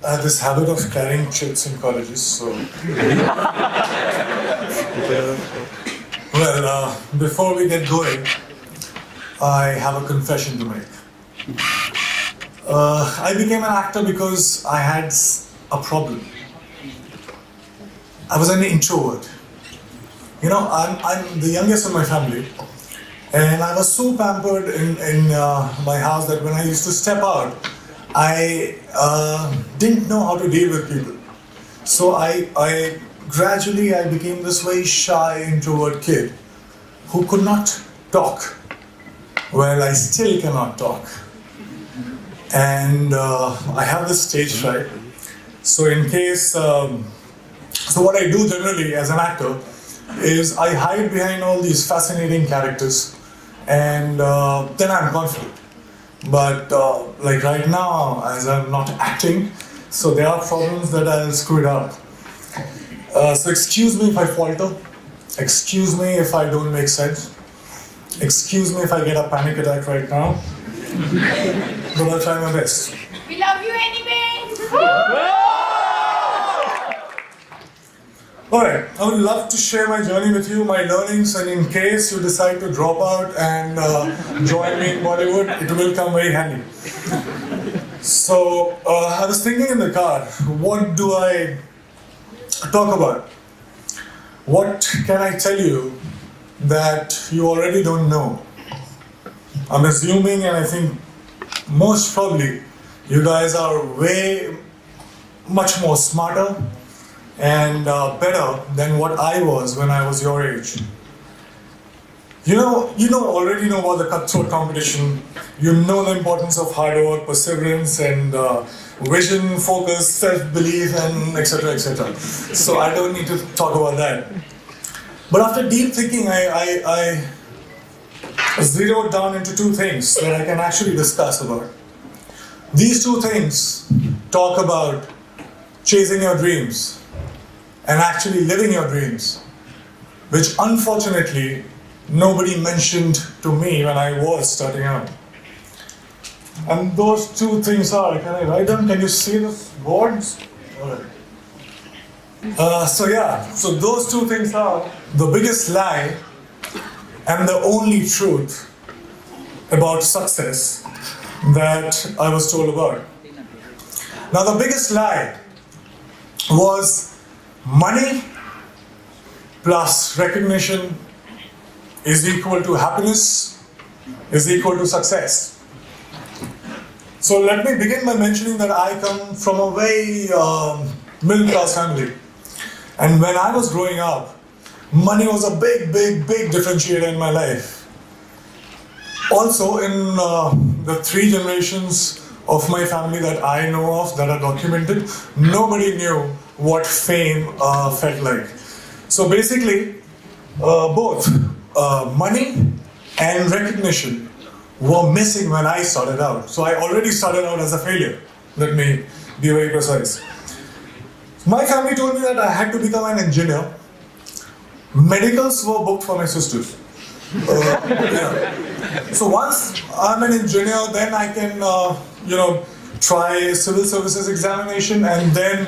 I have this habit of carrying chits in colleges, so... Before we get going, I have a confession to make. I became an actor because I had a problem. I was an introvert. You know, I'm the youngest in my family, and I was so pampered in my house that when I used to step out, I didn't know how to deal with people. So I gradually became this very shy, introvert kid who could not talk. Well, I still cannot talk. And I have this stage fright. So in case, so what I do generally as an actor is I hide behind all these fascinating characters, and then I'm confident. But like right now, as I'm not acting, so there are problems that I'll screw it up. So excuse me if I falter. Excuse me if I don't make sense. Excuse me if I get a panic attack right now. But I'll try my best. We love you anyway! Alright, I would love to share my journey with you, my learnings, and in case you decide to drop out and join me in Bollywood, it will come very handy. So, I was thinking in the car, what do I talk about? What can I tell you that you already don't know? I'm assuming, and I think most probably, you guys are way much more smarter and better than what I was when I was your age. You already know about the cutthroat competition. You know the importance of hard work, perseverance, and vision, focus, self-belief, and etc., etc. So I don't need to talk about that. But after deep thinking, I zeroed down into two things that I can actually discuss about. These two things talk about chasing your dreams and actually living your dreams, which unfortunately nobody mentioned to me when I was starting out. And those two things are, can I write them? Can you see the boards? All right. So those two things are the biggest lie and the only truth about success that I was told about. Now, the biggest lie was money plus recognition is equal to happiness, is equal to success. So let me begin by mentioning that I come from a very middle class family. And when I was growing up, money was a big differentiator in my life. Also, in the three generations of my family that I know of, that are documented, nobody knew what fame felt like. So basically, both money and recognition were missing when I started out. So I already started out as a failure. Let me be very precise. My family told me that I had to become an engineer. Medicals were booked for my sisters. So once I'm an engineer, then I can, try civil services examination, and then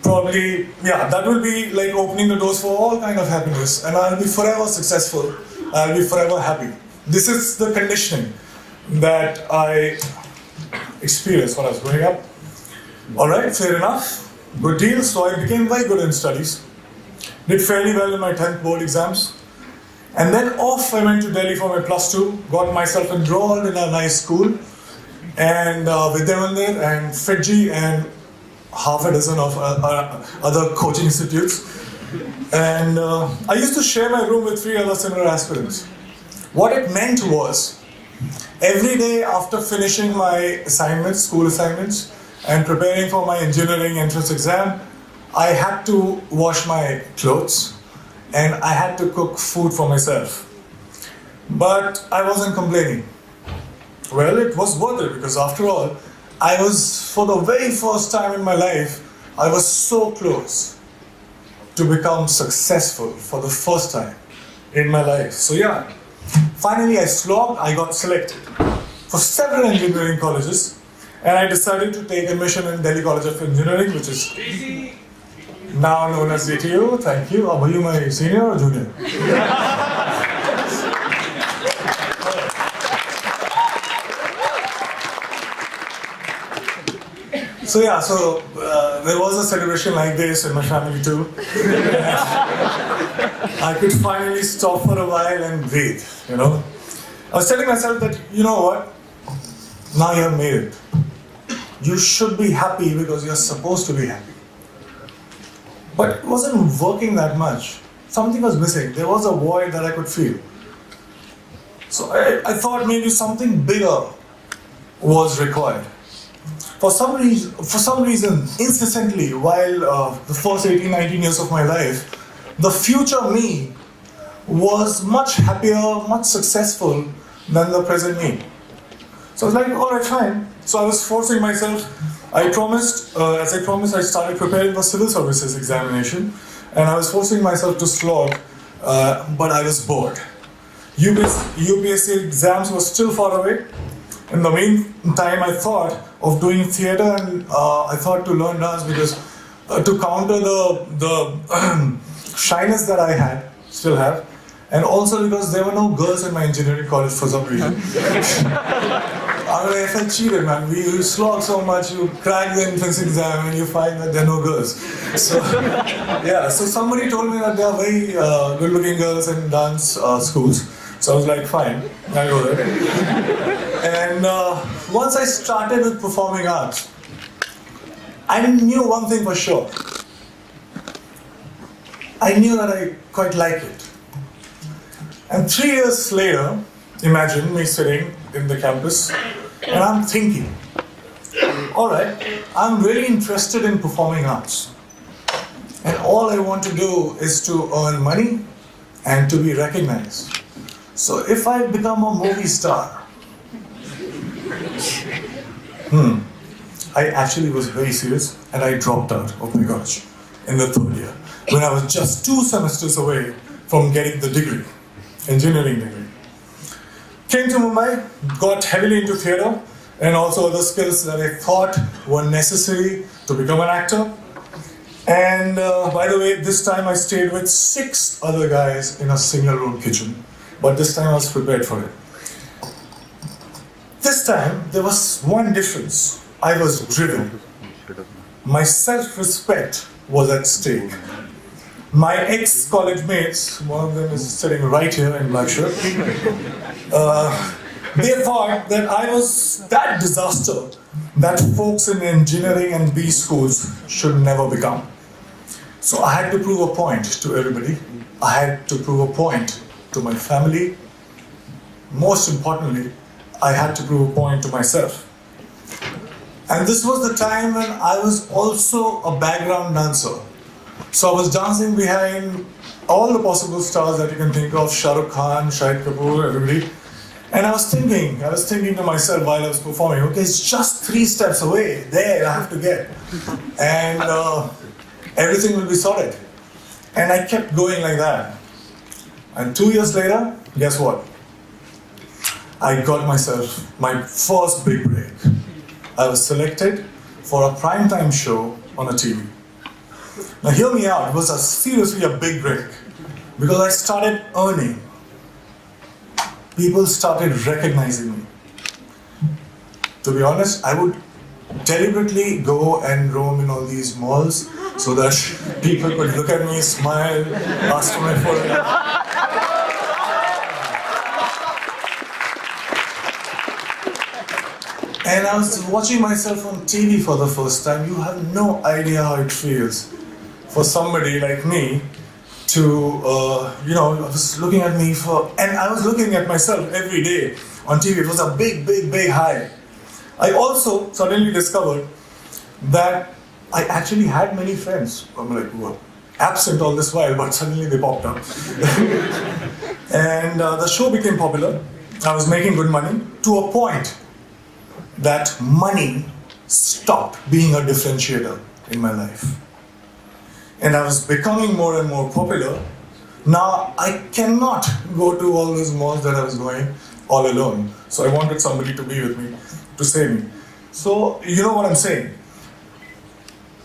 probably, that will be like opening the doors for all kind of happiness, and I'll be forever successful. I'll be forever happy. This is the conditioning that I experienced when I was growing up. All right, fair enough. Good deal. So I became very good in studies. Did fairly well in my 10th board exams. And then off I went to Delhi for my +2, got myself enrolled in a nice school, and Vidya Mandir and Fiji and half a dozen of other coaching institutes. And I used to share my room with 3 other similar aspirants. What it meant was, every day after finishing my assignments, school assignments, and preparing for my engineering entrance exam, I had to wash my clothes and I had to cook food for myself. But I wasn't complaining. Well, it was worth it, because after all, I was, for the very first time in my life, I was so close to become successful for the first time in my life. So finally I slogged, I got selected for several engineering colleges, and I decided to take admission in Delhi College of Engineering, which is now known as DTU. Thank you. Were you my senior or junior? So yeah, there was a celebration like this in my family too. I could finally stop for a while and breathe, you know. I was telling myself that, you know what, now you have made it. You should be happy because you're supposed to be happy. But it wasn't working that much. Something was missing. There was a void that I could feel. So I thought maybe something bigger was required. For some reason, incessantly, while the first 18, 19 years of my life, the future me was much happier, much successful than the present me. So I was like, all right, fine. So I was forcing myself. I promised, as I promised, I started preparing for civil services examination, and I was forcing myself to slog, but I was bored. UPSC exams were still far away. In the meantime, I thought of doing theatre, and I thought to learn dance because to counter the shyness that I still have, and also because there were no girls in my engineering college for some reason. I felt cheated, man. We slog so much, you crack the entrance exam and you find that there are no girls. So, yeah, so somebody told me that there are very good-looking girls in dance schools. So I was like, fine, I'll go there. And once I started with performing arts, I knew one thing for sure. I knew that I quite like it. And 3 years later, imagine me sitting in the campus, and I'm thinking, all right, I'm really interested in performing arts. And all I want to do is to earn money and to be recognized. So if I become a movie star, I actually was very serious and I dropped out of my college in the 3rd year when I was just 2 semesters away from getting the degree, engineering degree. Came to Mumbai, got heavily into theatre and also other skills that I thought were necessary to become an actor. And by the way, this time I stayed with 6 other guys in a single room kitchen. But this time I was prepared for it. This time there was one difference. I was driven. My self-respect was at stake. My ex-college mates, one of them is sitting right here in black shirt, they thought that I was that disaster that folks in engineering and B schools should never become. So I had to prove a point to everybody. I had to prove a point to my family. Most importantly, I had to prove a point to myself. And this was the time when I was also a background dancer. So I was dancing behind all the possible stars that you can think of, Shah Rukh Khan, Shahid Kapoor, everybody. And I was thinking to myself while I was performing, okay, it's just 3 steps away, there I have to get. And everything will be sorted. And I kept going like that. And 2 years later, guess what? I got myself my first big break. I was selected for a primetime show on a TV. Now hear me out, it was seriously a big break because I started earning. People started recognizing me. To be honest, I would deliberately go and roam in all these malls so that people could look at me, smile, ask for my photograph. And I was watching myself on TV for the first time. You have no idea how it feels for somebody like me to, I was looking at me and I was looking at myself every day on TV. It was a big, big, big high. I also suddenly discovered that I actually had many friends. I'm like, who were absent all this while, but suddenly they popped up. And the show became popular. I was making good money to a point that money stopped being a differentiator in my life. And I was becoming more and more popular. Now I cannot go to all those malls that I was going all alone. So I wanted somebody to be with me, to save me. So, you know what I'm saying?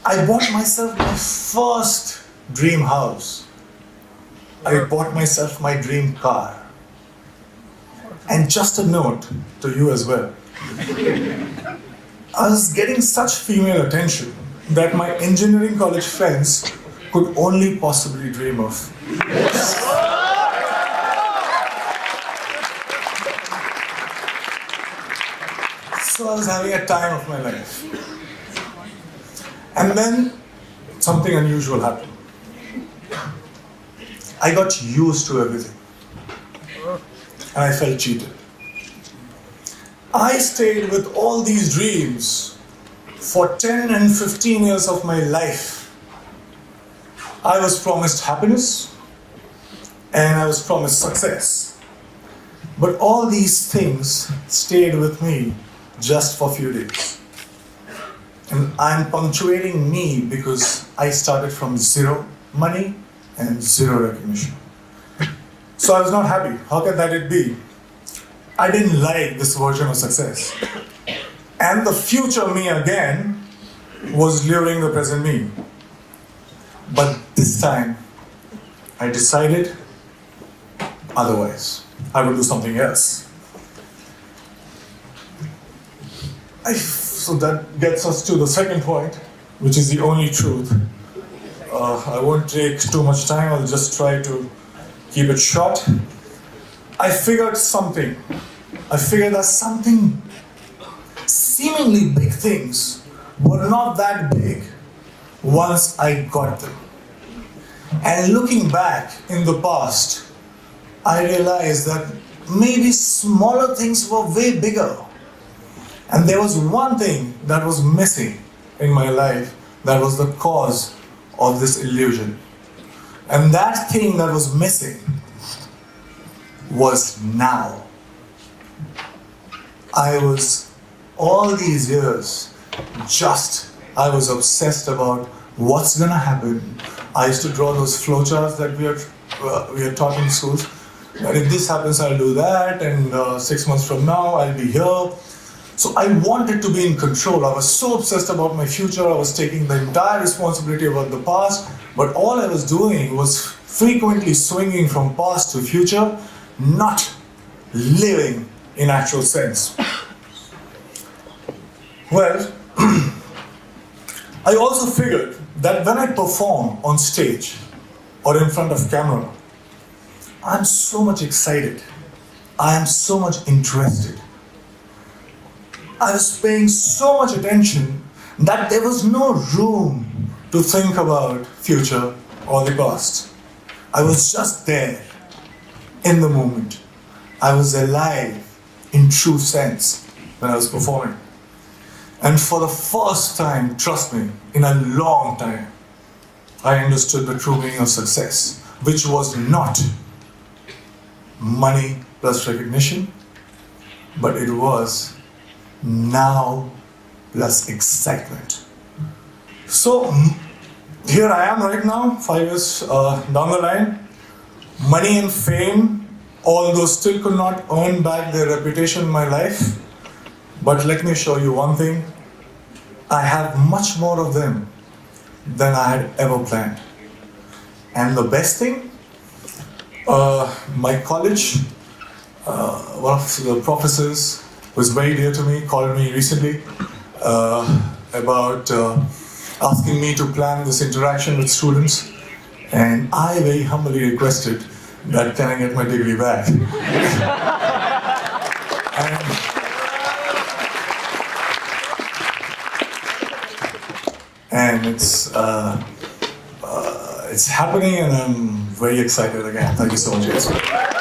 I bought myself my first dream house. I bought myself my dream car. And just a note to you as well. I was getting such female attention that my engineering college friends could only possibly dream of. So I was having a time of my life. And then something unusual happened. I got used to everything. And I felt cheated. I stayed with all these dreams for 10 and 15 years of my life. I was promised happiness and I was promised success. But all these things stayed with me just for a few days. And I'm punctuating me because I started from zero money and zero recognition. So I was not happy. How can that it be? I didn't like this version of success. And the future me again was luring the present me. But this time, I decided otherwise. I would do something else. So that gets us to the second point, which is the only truth. I won't take too much time, I'll just try to keep it short. I figured that something seemingly big things were not that big once I got them. And looking back in the past, I realized that maybe smaller things were way bigger. And there was one thing that was missing in my life that was the cause of this illusion. And that thing that was missing was now. I was, all these years, I was obsessed about what's gonna happen. I used to draw those flowcharts that we are taught in schools. And if this happens, I'll do that, and 6 months from now, I'll be here. So I wanted to be in control. I was so obsessed about my future. I was taking the entire responsibility about the past. But all I was doing was frequently swinging from past to future, not living in actual sense. Well, I also figured that when I perform on stage or in front of camera, I'm so much excited. I am so much interested. I was paying so much attention that there was no room to think about future or the past. I was just there, in the moment. I was alive in true sense when I was performing. And for the first time, trust me, in a long time, I understood the true meaning of success, which was not money plus recognition, but it was now plus excitement. So here I am right now, 5 years down the line. Money and fame, although still could not earn back their reputation in my life. But let me show you one thing. I have much more of them than I had ever planned. And the best thing, my college, one of the professors who is very dear to me, called me recently about asking me to plan this interaction with students. And I very humbly requested that can I get my degree back? and it's happening, and I'm very excited again. Thank you so much, guys.